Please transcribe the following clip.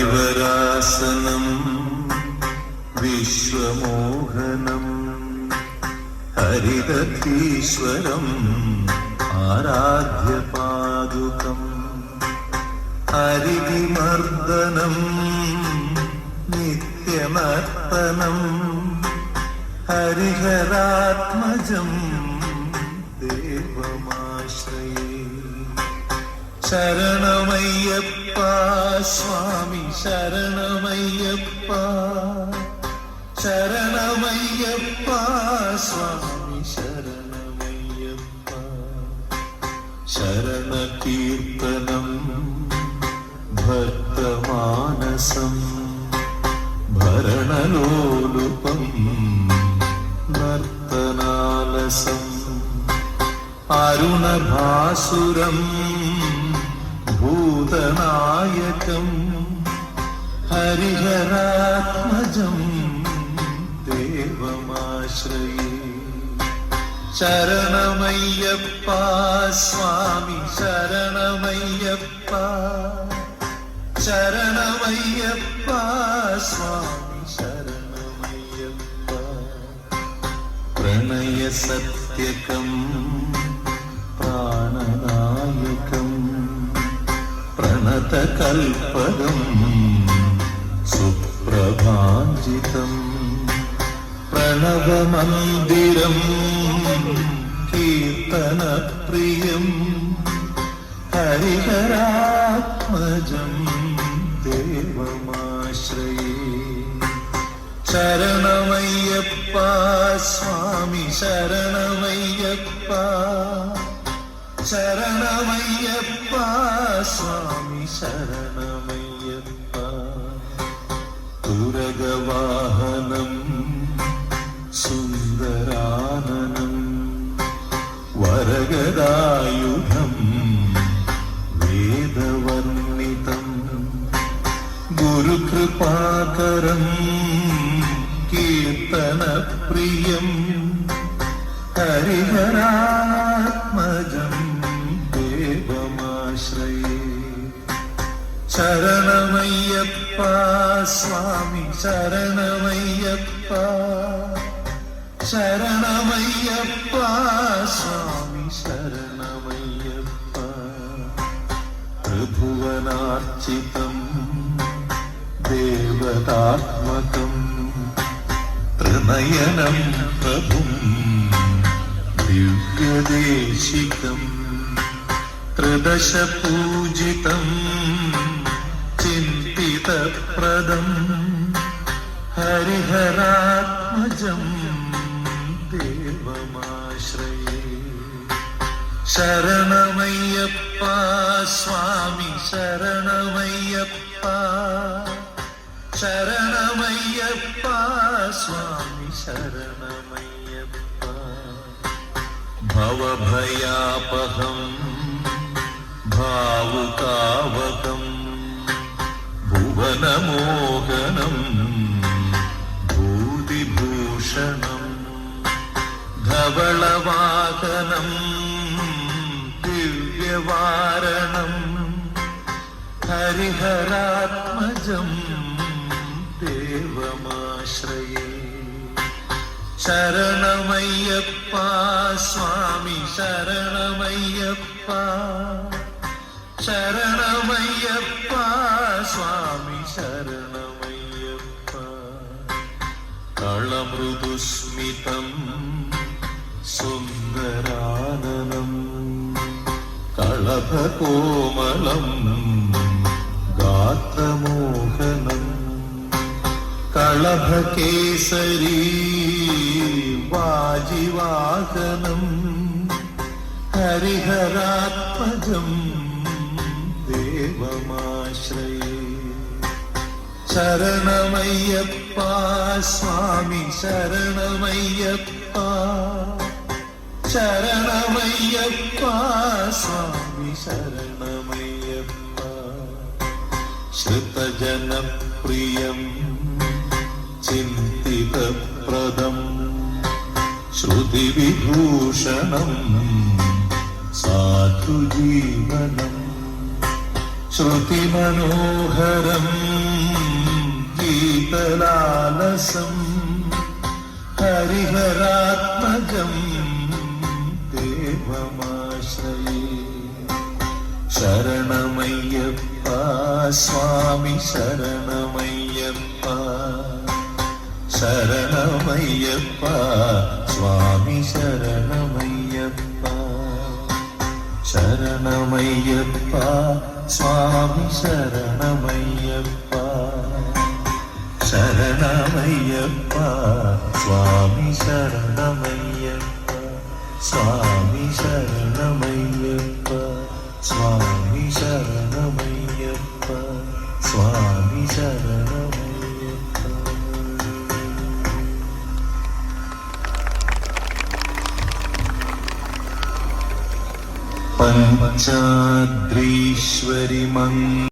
ഹരിവരാസനം വിശ്വമോഹനം ഹരിതീശ്വരം ആരാധ്യപാദുകം ഹരിവിമർദ്ദനം നിത്യമർപ്പണം ഹരിഹരാത്മജം ദേവമാശ്രയേ. ശരണമയ്യപ്പ സ്വാമി ശരണമയ്യപ്പ ശരണമയ്യപ്പ സ്വാമി ശരണമയ്യപ്പ. ശരണകീർത്തനം ഭക്തമാനസം ഭരണലോലുപം നർത്തനാലസം അരുണഭാസുരം ഭൂതനായകം ഹരിഹരാത്മജം ദേവമാശ്രയേ. ശരണമയ്യപ്പ സ്വാമി ശരണമയ്യപ്പ ശരണമയ്യപ്പ സ്വാമി ശരണമയ്യപ്പ. പ്രണയസത്യകം പ്രാണനായകം പ്രണതകൽപകം സുപ്രഭാഞ്ജിതം പ്രണവമന്ദിരം കീർത്തനപ്രിയം ഹരിഹരാത്മജം ദേവമാശ്രയേ. ശരണമയ്യപ്പ സ്വാമി ശരണമയ്യപ്പ ശരണമയ്യപ്പ സ്വാമി ശരണമയ്യപ്പ. തുരഗവാഹനം സുന്ദരാനനം വരഗദായുധം വേദവർണിതം ഗുരുകൃപാകരം കീർത്തനപ്രിയം ഹരിഹരാത്മജം ദേവമാശ്രയേ. ശരണമയ്യപ്പ സ്വാമി ശരണമയ്യപ്പ ശരണമയ്യപ്പ സ്വാമി ശരണമയ്യപ്പ. ത്രിഭുവനാർച്ചിതം ദേവതാത്മകം ത്രിനയനം പ്രഭും ദിവ്യദേശികം ത്രിദശപൂജിതം ചിന്തിതപ്രദം ഹരിഹരാത്മജം ദേവമാശ്രയേ. ശരണമയ്യപ്പ സ്വാമി ശരണമയ്യപ്പ ശരണമയ്യപ്പ സ്വാമി ശരണമയ്യപ്പ. ഭവഭയാപഹം ഭാവുകാവകം ഭുവനമോഹനം ഭൂതിഭൂഷണം ധവളവാഹനം ദിവ്യവാരണം ഹരിഹരാത്മജം ദേവമാശ്രയേ ശരണമയ്യപ്പ സ്വാമി ശരണമയ്യപ്പ ശരണമയ്യപ്പ സ്വാമി ശരണമയ്യപ്പ കളമൃദുസ്മിതം സുന്ദരാനനം കളഭകോമളം ഗാത്രമോഹനം കളഭകേസരീ വാജിവാഹനം ഹരിഹരാത്മജം ദേവമാശ്രയേ ശരണമയ്യപ്പ സ്വാമി ശരണമയ്യപ്പ ശരണമയ്യപ്പ സ്വാമി ശരണമയ്യപ്പ ശ്രുതജനപ്രിയം ചിന്തിതപ്രദം ശ്രുതിവിഭൂഷണം സാധുജീവനം ശ്രുതിമനോഹരം ഗീതലാലസം ഹരിഹരാത്മജം ദേവമാശ്രയേ ശരണമയ്യപ്പ സ്വാമി ശരണമയ്യപ്പ ശരണമയ്യപ്പ സ്വാമി ശരണമയ്യപ്പ ശരണമയ്യപ്പ സ്വാമി ശരണമയ്യപ്പ ശരണമയ്യപ്പ സ്വാമി ശരണമയ്യപ്പ സ്വാമി ശരണമയ്യപ്പ സ്വാമി ശരണമയ്യപ്പ സ്വാമി ശരണമയ്യപ്പ പഞ്ചാദ്രീശ്വരി